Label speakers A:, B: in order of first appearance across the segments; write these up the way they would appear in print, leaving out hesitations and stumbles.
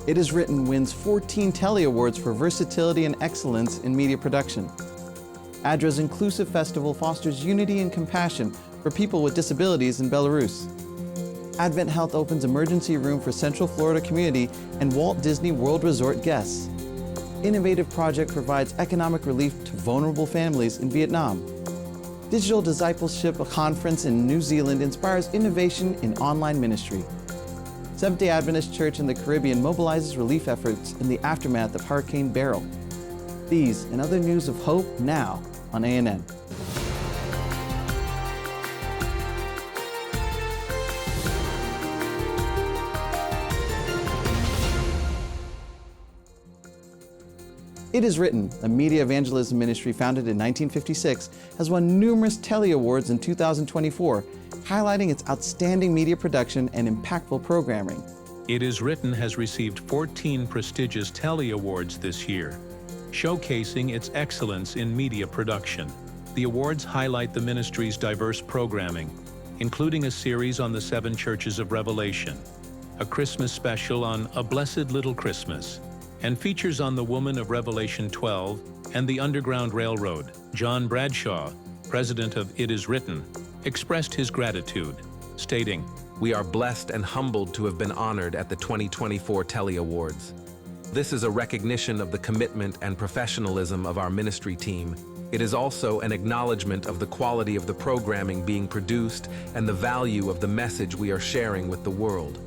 A: It Is Written wins 14 Telly Awards for versatility and excellence in media production. ADRA's inclusive festival fosters unity and compassion for people with disabilities in Belarus. AdventHealth opens emergency room for Central Florida community and Walt Disney World Resort guests. Innovative project provides economic relief to vulnerable families in Vietnam. Digital Discipleship Conference in New Zealand inspires innovation in online ministry. Seventh-day Adventist Church in the Caribbean mobilizes relief efforts in the aftermath of Hurricane Beryl. These and other news of hope now on ANN. It Is Written, a media evangelism ministry founded in 1956, has won numerous Telly Awards in 2024, highlighting its outstanding media production and impactful programming.
B: It Is Written has received 14 prestigious Telly Awards this year, showcasing its excellence in media production. The awards highlight the ministry's diverse programming, including a series on the 7 churches of Revelation, a Christmas special on A Blessed Little Christmas, and features on the woman of Revelation 12 and the Underground Railroad. John Bradshaw, president of It Is Written, expressed his gratitude, stating,
C: "We are blessed and humbled to have been honored at the 2024 Telly Awards. This is a recognition of the commitment and professionalism of our ministry team. It is also an acknowledgement of the quality of the programming being produced and the value of the message we are sharing with the world."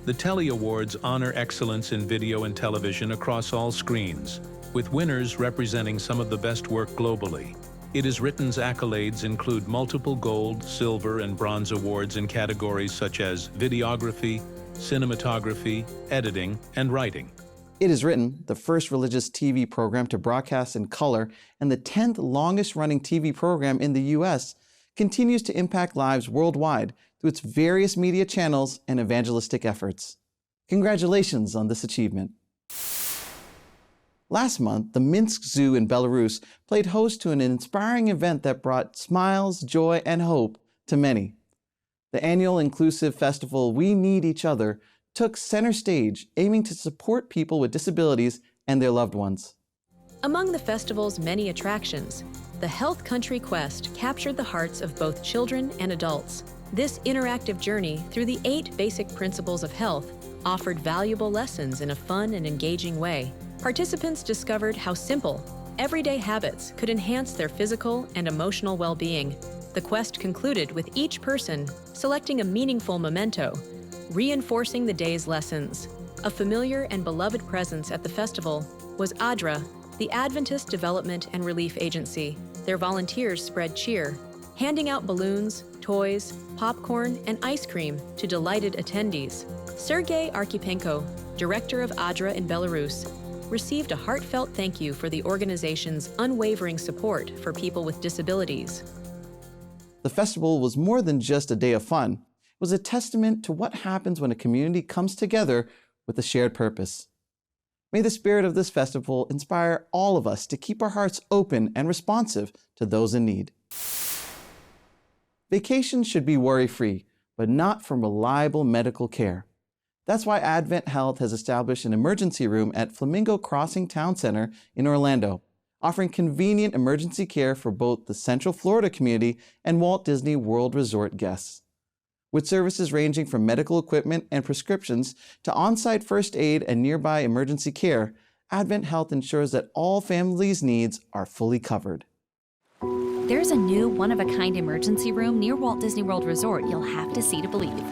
B: The Telly Awards honor excellence in video and television across all screens, with winners representing some of the best work globally. It Is Written's accolades include multiple gold, silver, and bronze awards in categories such as videography, cinematography, editing, and writing.
A: It Is Written, the first religious TV program to broadcast in color and the 10th longest-running TV program in the U.S., continues to impact lives worldwide through its various media channels and evangelistic efforts. Congratulations on this achievement. Last month, the Minsk Zoo in Belarus played host to an inspiring event that brought smiles, joy, and hope to many. The annual inclusive festival We Need Each Other took center stage, aiming to support people with disabilities and their loved ones.
D: Among the festival's many attractions, the Health Country Quest captured the hearts of both children and adults. This interactive journey through the 8 basic principles of health offered valuable lessons in a fun and engaging way. Participants discovered how simple, everyday habits could enhance their physical and emotional well-being. The quest concluded with each person selecting a meaningful memento, reinforcing the day's lessons. A familiar and beloved presence at the festival was ADRA, the Adventist Development and Relief Agency. Their volunteers spread cheer, handing out balloons, toys, popcorn, and ice cream to delighted attendees. Sergei Archipenko, director of ADRA in Belarus, received a heartfelt thank you for the organization's unwavering support for people with disabilities.
A: The festival was more than just a day of fun. It was a testament to what happens when a community comes together with a shared purpose. May the spirit of this festival inspire all of us to keep our hearts open and responsive to those in need. Vacations should be worry-free, but not from reliable medical care. That's why AdventHealth has established an emergency room at Flamingo Crossing Town Center in Orlando, offering convenient emergency care for both the Central Florida community and Walt Disney World Resort guests. With services ranging from medical equipment and prescriptions to on-site first aid and nearby emergency care, AdventHealth ensures that all families' needs are fully covered.
E: There's a new one-of-a-kind emergency room near Walt Disney World Resort you'll have to see to believe.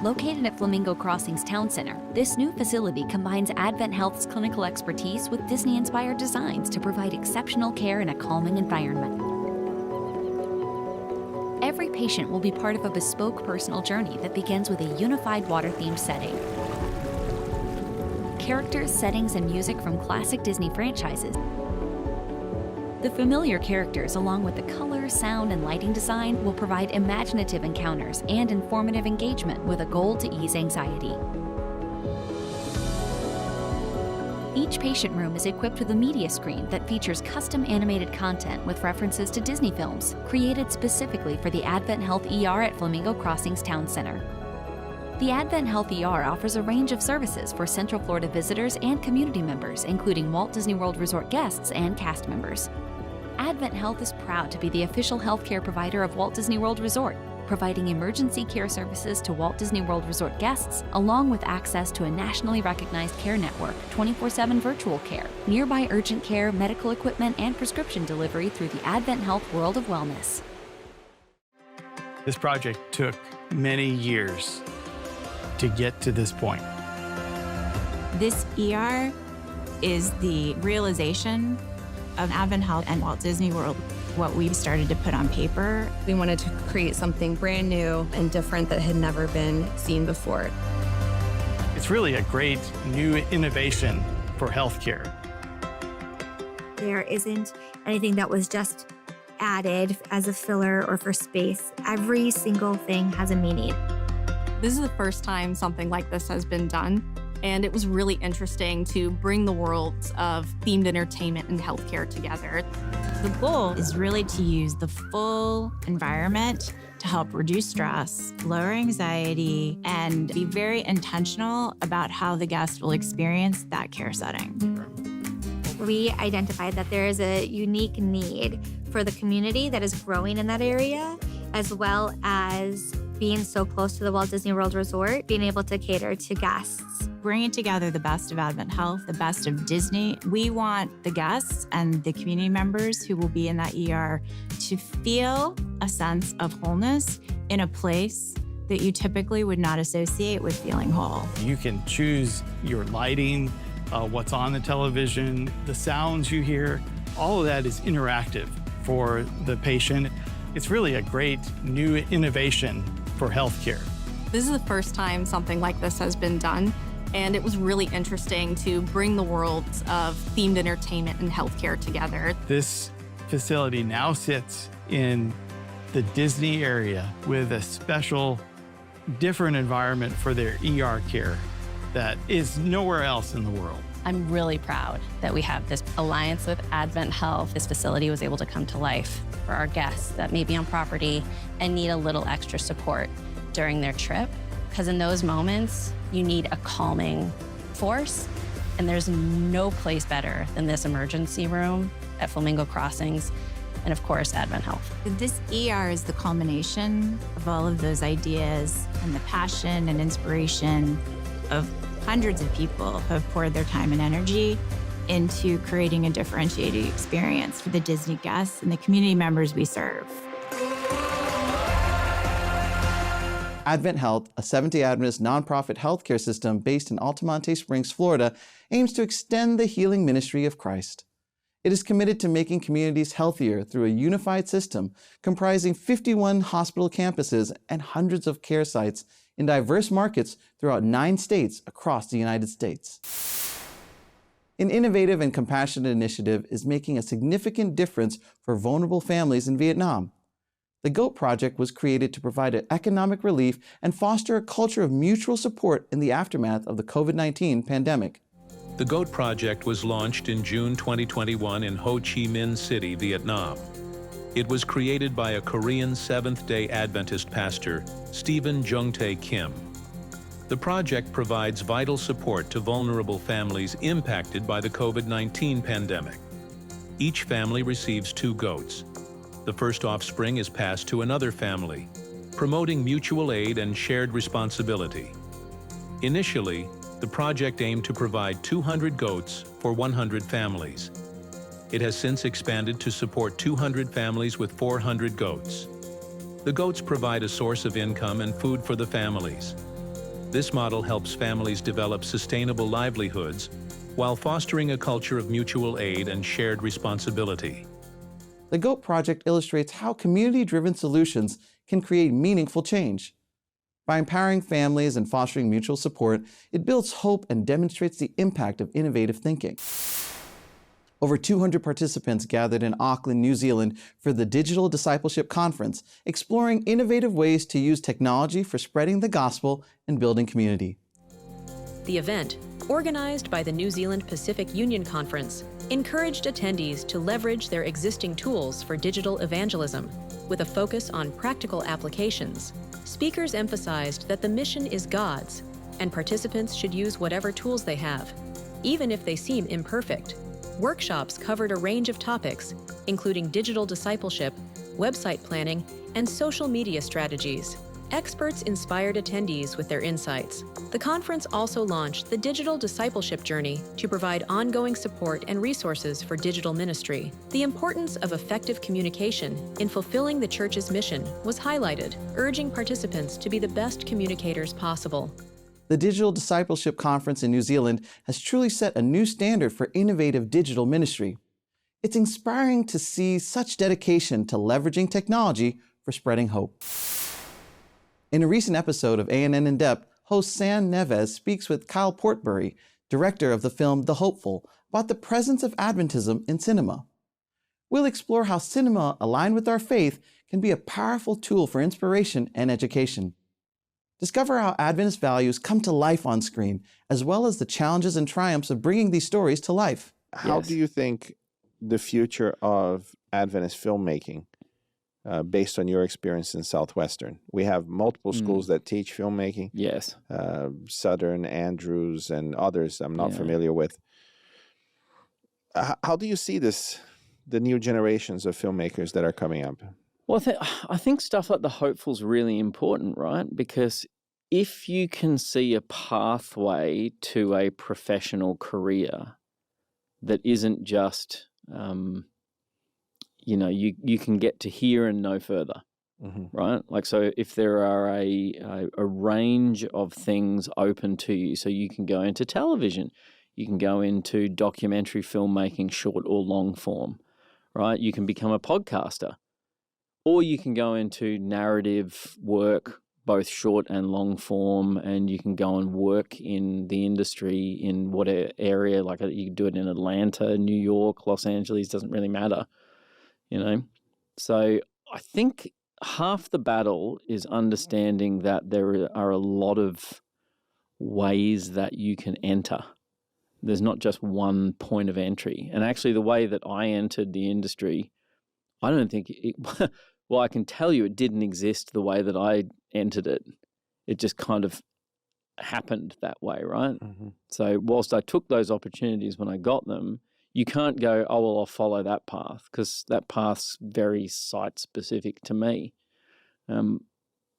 E: Located at Flamingo Crossings Town Center, this new facility combines AdventHealth's clinical expertise with Disney-inspired designs to provide exceptional care in a calming environment. Every patient will be part of a bespoke personal journey that begins with a unified water-themed setting. Characters, settings, and music from classic Disney franchises. The familiar characters, along with the color, sound, and lighting design, will provide imaginative encounters and informative engagement with a goal to ease anxiety. Each patient room is equipped with a media screen that features custom animated content with references to Disney films, created specifically for the AdventHealth ER at Flamingo Crossings Town Center. The AdventHealth ER offers a range of services for Central Florida visitors and community members, including Walt Disney World Resort guests and cast members. AdventHealth is proud to be the official healthcare provider of Walt Disney World Resort, providing emergency care services to Walt Disney World Resort guests, along with access to a nationally recognized care network, 24/7 virtual care, nearby urgent care, medical equipment, and prescription delivery through the AdventHealth World of Wellness.
F: This project took many years to get to this point.
G: This ER is the realization of AdventHealth and Walt Disney World. What we've started to put on paper.
H: We wanted to create something brand new and different that had never been seen before.
F: It's really a great new innovation for healthcare.
I: There isn't anything that was just added as a filler or for space. Every single thing has a meaning.
J: This is the first time something like this has been done, and it was really interesting to bring the worlds of themed entertainment and healthcare together.
G: The goal is really to use the full environment to help reduce stress, lower anxiety, and be very intentional about how the guest will experience that care setting.
I: We identified that there is a unique need for the community that is growing in that area, as well as being so close to the Walt Disney World Resort, being able to cater to guests.
G: Bringing together the best of AdventHealth, the best of Disney. We want the guests and the community members who will be in that ER to feel a sense of wholeness in a place that you typically would not associate with feeling whole.
F: You can choose your lighting, what's on the television, the sounds you hear. All of that is interactive for the patient. It's really a great new innovation for healthcare.
J: This is the first time something like this has been done, and it was really interesting to bring the worlds of themed entertainment and healthcare together.
F: This facility now sits in the Disney area with a special, different environment for their ER care that is nowhere else in the world.
K: I'm really proud that we have this alliance with AdventHealth. This facility was able to come to life for our guests that may be on property and need a little extra support during their trip. Because in those moments, you need a calming force, and there's no place better than this emergency room at Flamingo Crossings, and of course, AdventHealth.
G: This ER is the culmination of all of those ideas and the passion and inspiration of hundreds of people who have poured their time and energy into creating a differentiated experience for the Disney guests and the community members we serve.
A: AdventHealth, a Seventh-day Adventist nonprofit healthcare system based in Altamonte Springs, Florida, aims to extend the healing ministry of Christ. It is committed to making communities healthier through a unified system comprising 51 hospital campuses and hundreds of care sites in diverse markets throughout 9 states across the United States. An innovative and compassionate initiative is making a significant difference for vulnerable families in Vietnam. The GOAT Project was created to provide economic relief and foster a culture of mutual support in the aftermath of the COVID-19 pandemic.
B: The GOAT Project was launched in June 2021 in Ho Chi Minh City, Vietnam. It was created by a Korean Seventh-day Adventist pastor, Stephen Jung-tae Kim. The project provides vital support to vulnerable families impacted by the COVID-19 pandemic. Each family receives 2 goats. The first offspring is passed to another family, promoting mutual aid and shared responsibility. Initially, the project aimed to provide 200 goats for 100 families. It has since expanded to support 200 families with 400 goats. The goats provide a source of income and food for the families. This model helps families develop sustainable livelihoods while fostering a culture of mutual aid and shared responsibility.
A: The GOAT Project illustrates how community-driven solutions can create meaningful change. By empowering families and fostering mutual support, it builds hope and demonstrates the impact of innovative thinking. Over 200 participants gathered in Auckland, New Zealand for the Digital Discipleship Conference, exploring innovative ways to use technology for spreading the gospel and building community.
D: The event, organized by the New Zealand Pacific Union Conference, encouraged attendees to leverage their existing tools for digital evangelism, with a focus on practical applications, Speakers emphasized that the mission is God's, and participants should use whatever tools they have, even if they seem imperfect. Workshops covered a range of topics, including digital discipleship, website planning, and social media strategies. Experts inspired attendees with their insights. The conference also launched the Digital Discipleship Journey to provide ongoing support and resources for digital ministry. The importance of effective communication in fulfilling the church's mission was highlighted, urging participants to be the best communicators possible.
A: The Digital Discipleship Conference in New Zealand has truly set a new standard for innovative digital ministry. It's inspiring to see such dedication to leveraging technology for spreading hope. In a recent episode of A&N In Depth, host Sam Neves speaks with Kyle Portbury, director of the film The Hopeful, about the presence of Adventism in cinema. We'll explore how cinema aligned with our faith can be a powerful tool for inspiration and education. Discover how Adventist values come to life on screen, as well as the challenges and triumphs of bringing these stories to life.
L: How do you think the future of Adventist filmmaking, based on your experience in Southwestern? We have multiple schools that teach filmmaking.
M: Yes.
L: Southern, Andrews, and others I'm not familiar with. How do you see this, the new generations of filmmakers that are coming up?
M: Well, I think stuff like The Hopeful is really important, right? Because if you can see a pathway to a professional career that isn't just, you can get to here and no further, right? Like, so if there are a range of things open to you, so you can go into television, you can go into documentary filmmaking, short or long form, right? You can become a podcaster, or you can go into narrative work, both short and long form, and you can go and work in the industry in whatever area, like you can do it in Atlanta, New York, Los Angeles, doesn't really matter. So I think half the battle is understanding that there are a lot of ways that you can enter. There's not just one point of entry. And actually the way that I entered the industry, I don't think well, I can tell you it didn't exist the way that I entered it. It just kind of happened that way, right? So whilst I took those opportunities when I got them, you can't go, oh, well, I'll follow that path, because that path's very site-specific to me. But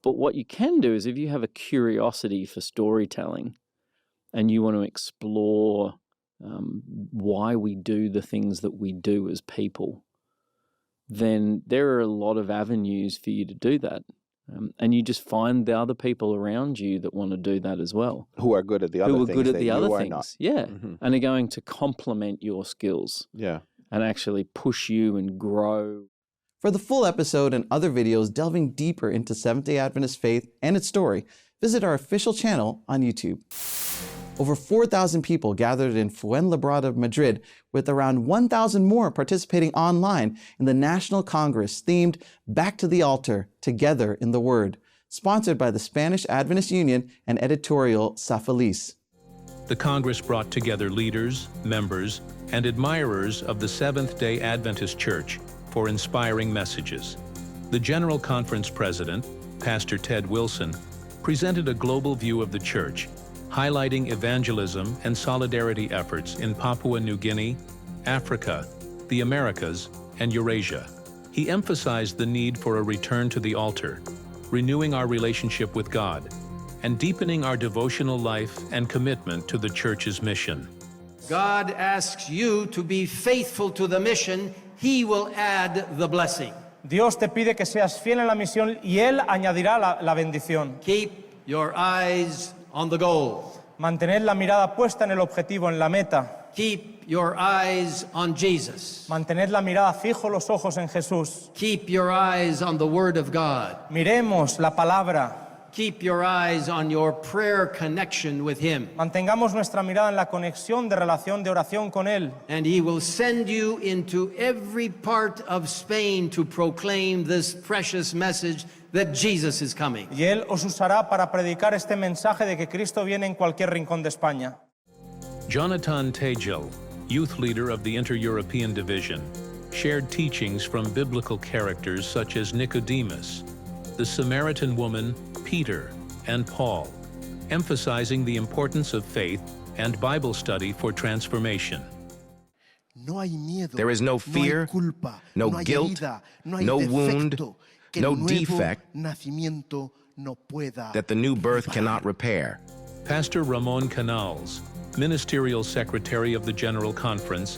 M: what you can do is, if you have a curiosity for storytelling and you want to explore why we do the things that we do as people, then there are a lot of avenues for you to do that. And you just find the other people around you that want to do that as well.
L: Who are good at the other things.
M: Who are good at the other things.
L: Not.
M: Yeah. And are going to complement your skills.
L: Yeah.
M: And actually push you and grow.
A: For the full episode and other videos delving deeper into Seventh-day Adventist faith and its story, visit our official channel on YouTube. Over 4,000 people gathered in Fuenlabrada, Madrid, with around 1,000 more participating online in the National Congress themed Back to the Altar, Together in the Word, sponsored by the Spanish Adventist Union and editorial Sa Feliz.
B: The Congress brought together leaders, members, and admirers of the Seventh-day Adventist Church for inspiring messages. The General Conference President, Pastor Ted Wilson, presented a global view of the Church, highlighting evangelism and solidarity efforts in Papua New Guinea, Africa, the Americas, and Eurasia. He emphasized the need for a return to the altar, renewing our relationship with God, and deepening our devotional life and commitment to the Church's mission.
N: God asks you to be faithful to the mission. He will add the blessing.
O: Dios te pide que seas fiel en la misión y Él añadirá la bendición.
N: Keep your eyes on the goal.
O: Mantened la mirada puesta en el objetivo, en la meta.
N: Keep your eyes on Jesus.
O: Mantened la mirada fijo los ojos en Jesús.
N: Keep your eyes on the Word of God.
O: Miremos la palabra.
N: Keep your eyes on your prayer connection with Him.
O: Mantengamos nuestra mirada en la conexión de relación de oración con Él.
N: And He will send you into every part of Spain to proclaim this precious message that Jesus is coming.
O: Y Él os usará para predicar este mensaje de que Cristo viene en cualquier rincón de España.
B: Jonathan Tegel, youth leader of the Inter-European Division, shared teachings from biblical characters such as Nicodemus, the Samaritan woman, Peter, and Paul, emphasizing the importance of faith and Bible study for transformation.
P: There is no fear, no guilt, no wound, no defect that the new birth cannot repair.
B: Pastor Ramon Canals, Ministerial Secretary of the General Conference,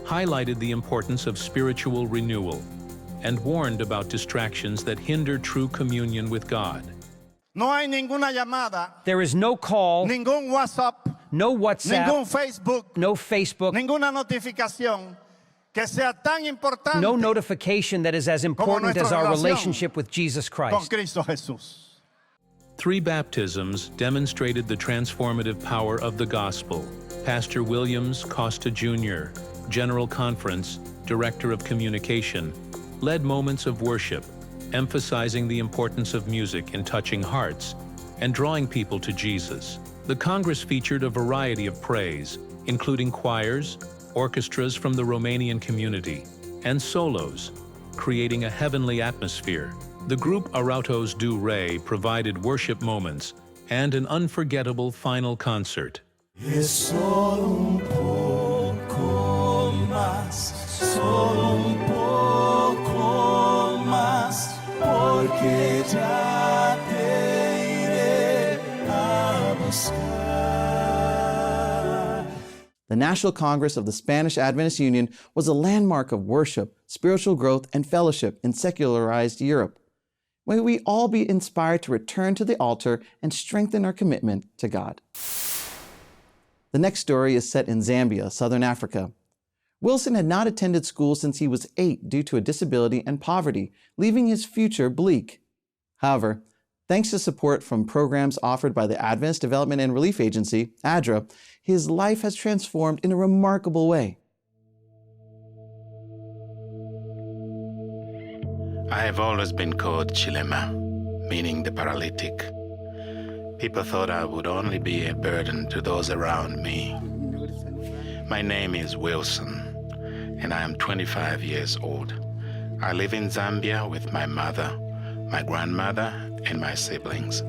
B: highlighted the importance of spiritual renewal and warned about distractions that hinder true communion with God.
Q: No hay ninguna llamada.
R: There is no call.
Q: Ningún WhatsApp.
R: No WhatsApp.
Q: Ningún Facebook.
R: No Facebook.
Q: Ninguna notificación que sea tan importante.
R: No notification that is as important as our relationship with Jesus Christ.
Q: Con Cristo Jesús.
B: 3 baptisms demonstrated the transformative power of the gospel. Pastor Williams Costa Jr., General Conference, Director of Communication, led moments of worship, emphasizing the importance of music in touching hearts and drawing people to Jesus. The Congress featured a variety of praise, including choirs, orchestras from the Romanian community, and solos, creating a heavenly atmosphere. The group Arautos do Rey provided worship moments and an unforgettable final concert.
S: Es solo un poco más, solo un poco más, porque ya te iré a buscar.
A: The National Congress of the Spanish Adventist Union was a landmark of worship, spiritual growth, and fellowship in secularized Europe. May we all be inspired to return to the altar and strengthen our commitment to God. The next story is set in Zambia, Southern Africa. Wilson had not attended school since he was 8 due to a disability and poverty, leaving his future bleak. However, thanks to support from programs offered by the Adventist Development and Relief Agency, ADRA, his life has transformed in a remarkable way.
T: I have always been called Chilema, meaning the paralytic. People thought I would only be a burden to those around me. My name is Wilson, and I am 25 years old. I live in Zambia with my mother, my grandmother, and my siblings.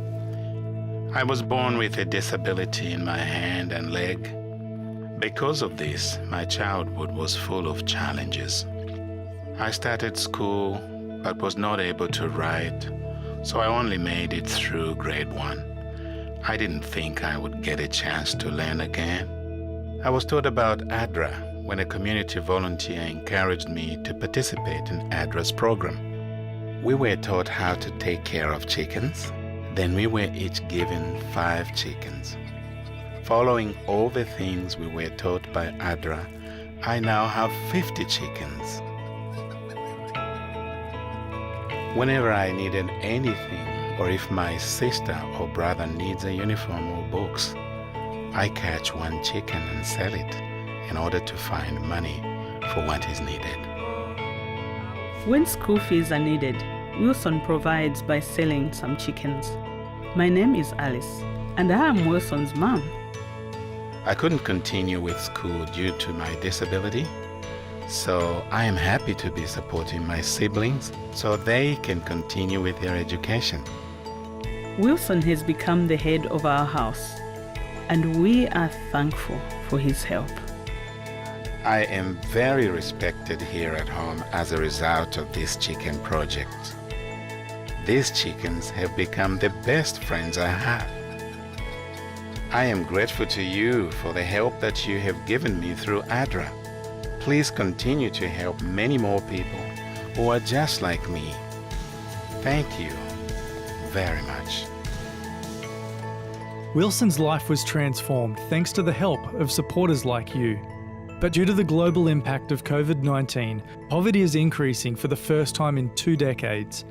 T: I was born with a disability in my hand and leg. Because of this, my childhood was full of challenges. I started school but was not able to write, so I only made it through grade 1. I didn't think I would get a chance to learn again. I was told about ADRA when a community volunteer encouraged me to participate in ADRA's program. We were taught how to take care of chickens. Then we were each given 5 chickens. Following all the things we were taught by ADRA, I now have 50 chickens. Whenever I needed anything, or if my sister or brother needs a uniform or books, I catch 1 chicken and sell it in order to find money for what is needed.
U: When school fees are needed, Wilson provides by selling some chickens. My name is Alice, and I am Wilson's mom.
T: I couldn't continue with school due to my disability, so I am happy to be supporting my siblings so they can continue with their education.
U: Wilson has become the head of our house, and we are thankful for his help.
T: I am very respected here at home as a result of this chicken project. These chickens have become the best friends I have. I am grateful to you for the help that you have given me through ADRA. Please continue to help many more people who are just like me. Thank you very much.
V: Wilson's life was transformed thanks to the help of supporters like you. But due to the global impact of COVID-19, poverty is increasing for the first time in 2 decades.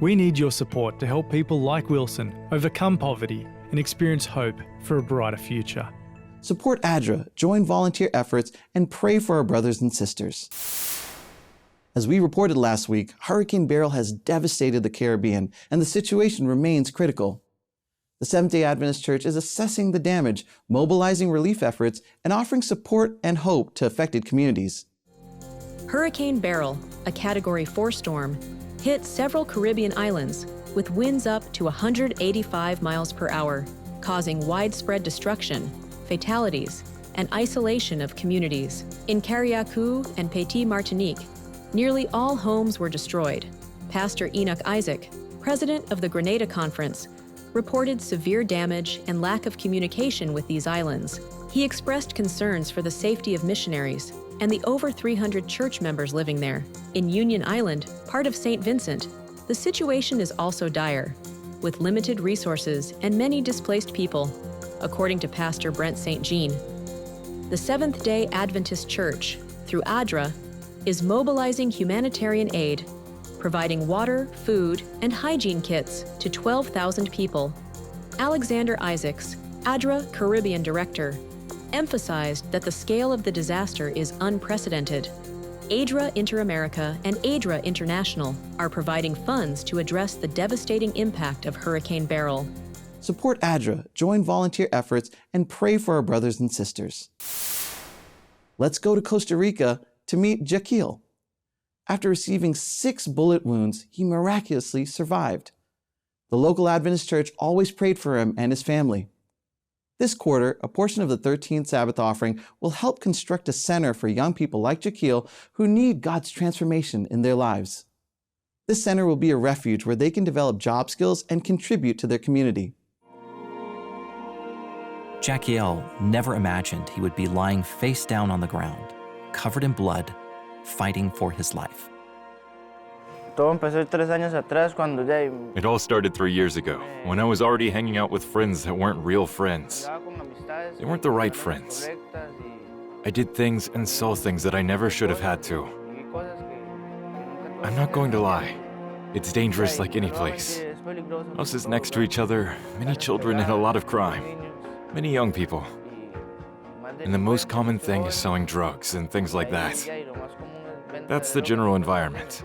V: We need your support to help people like Wilson overcome poverty and experience hope for a brighter future.
A: Support ADRA, join volunteer efforts, and pray for our brothers and sisters. As we reported last week, Hurricane Beryl has devastated the Caribbean, and the situation remains critical. The Seventh-day Adventist Church is assessing the damage, mobilizing relief efforts, and offering support and hope to affected communities.
D: Hurricane Beryl, a Category 4 storm, hit several Caribbean islands, with winds up to 185 miles per hour, causing widespread destruction, fatalities, and isolation of communities. In Carriacou and Petit Martinique, nearly all homes were destroyed. Pastor Enoch Isaac, president of the Grenada Conference, reported severe damage and lack of communication with these islands. He expressed concerns for the safety of missionaries and the over 300 church members living there. In Union Island, part of St. Vincent, the situation is also dire, with limited resources and many displaced people, according to Pastor Brent St. Jean. The Seventh-day Adventist Church, through ADRA, is mobilizing humanitarian aid, providing water, food, and hygiene kits to 12,000 people. Alexander Isaacs, ADRA Caribbean Director, emphasized that the scale of the disaster is unprecedented. ADRA Inter-America and ADRA International are providing funds to address the devastating impact of Hurricane Beryl.
A: Support ADRA, join volunteer efforts, and pray for our brothers and sisters. Let's go to Costa Rica to meet Jaquil. After receiving 6 bullet wounds, he miraculously survived. The local Adventist church always prayed for him and his family. This quarter, a portion of the 13th Sabbath offering will help construct a center for young people like Jaquil who need God's transformation in their lives. This center will be a refuge where they can develop job skills and contribute to their community.
C: Jaquil never imagined he would be lying face down on the ground, covered in blood, fighting for his life.
E: It all started 3 years ago, when I was already hanging out with friends that weren't real friends. They weren't the right friends. I did things and saw things that I never should have had to. I'm not going to lie. It's dangerous like any place. Houses next to each other, many children and a lot of crime. Many young people. And the most common thing is selling drugs and things like that. That's the general environment.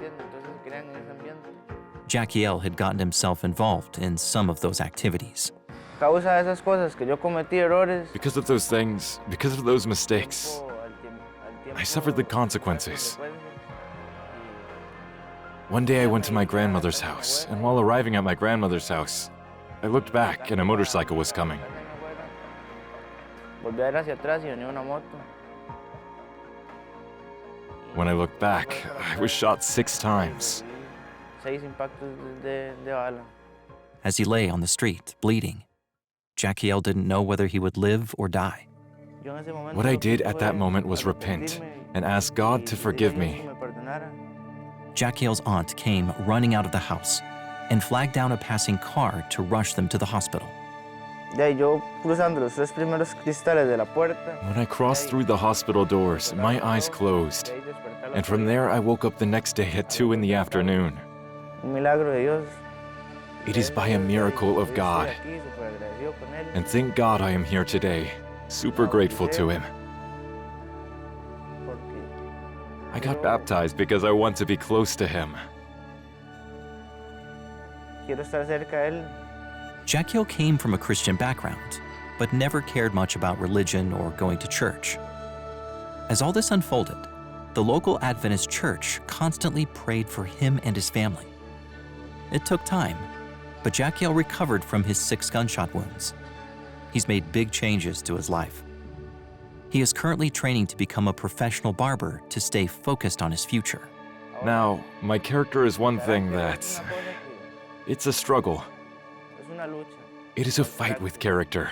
C: Jaquil had gotten himself involved in some of those activities.
E: Because of those things, because of those mistakes, I suffered the consequences. One day I went to my grandmother's house, and while arriving at my grandmother's house, I looked back and a motorcycle was coming. When I looked back, I was shot 6 times.
C: As he lay on the street, bleeding, Jaquil didn't know whether he would live or die.
E: What I did at that moment was repent and ask God to forgive me.
C: Jaquil's aunt came running out of the house and flagged down a passing car to rush them to the hospital.
E: When I crossed through the hospital doors, my eyes closed. And from there, I woke up the next day at 2 in the afternoon. It is by a miracle of God. And thank God I am here today, super grateful to Him. I got baptized because I want to be close to Him.
C: Jaquil came from a Christian background, but never cared much about religion or going to church. As all this unfolded, the local Adventist church constantly prayed for him and his family. It took time, but Jaquil recovered from his 6 gunshot wounds. He's made big changes to his life. He is currently training to become a professional barber to stay focused on his future.
E: Now, my character is one thing that... it's a struggle. It is a fight with character.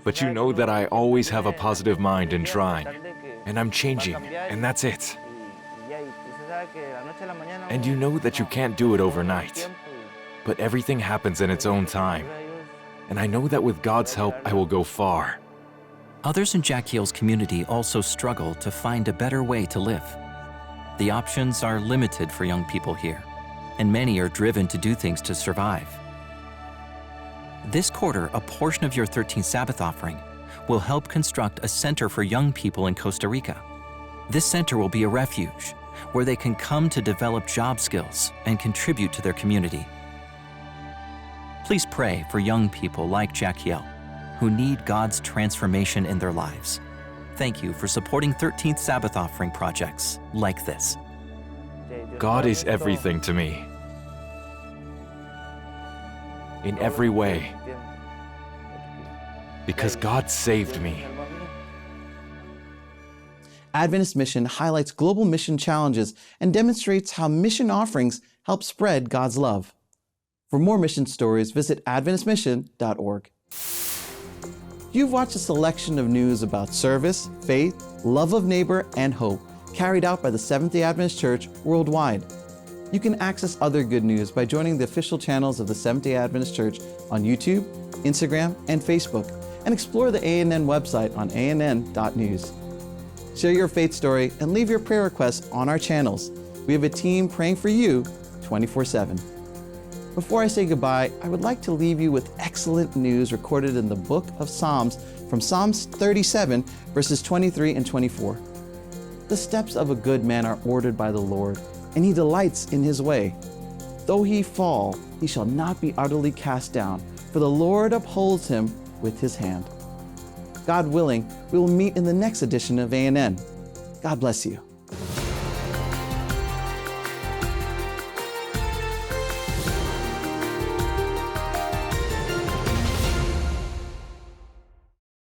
E: But you know that I always have a positive mind in trying. And I'm changing, and that's it. And you know that you can't do it overnight. But everything happens in its own time. And I know that with God's help, I will go far.
C: Others in Jaquil's community also struggle to find a better way to live. The options are limited for young people here, and many are driven to do things to survive. This quarter, a portion of your 13th Sabbath offering will help construct a center for young people in Costa Rica. This center will be a refuge where they can come to develop job skills and contribute to their community. Please pray for young people like Jaquil who need God's transformation in their lives. Thank you for supporting 13th Sabbath offering projects like this.
E: God is everything to me. in every way. Because God saved me.
A: Adventist Mission highlights global mission challenges and demonstrates how mission offerings help spread God's love. For more mission stories, visit AdventistMission.org. You've watched a selection of news about service, faith, love of neighbor, and hope carried out by the Seventh-day Adventist Church worldwide. You can access other good news by joining the official channels of the Seventh-day Adventist Church on YouTube, Instagram, and Facebook, and explore the ANN website on ann.news. Share your faith story and leave your prayer requests on our channels. We have a team praying for you 24/7. Before I say goodbye, I would like to leave you with excellent news recorded in the book of Psalms from Psalms 37, verses 23 and 24. The steps of a good man are ordered by the Lord, and he delights in his way. Though he fall, he shall not be utterly cast down, for the Lord upholds him with his hand. God willing, we will meet in the next edition of ANN. God bless you.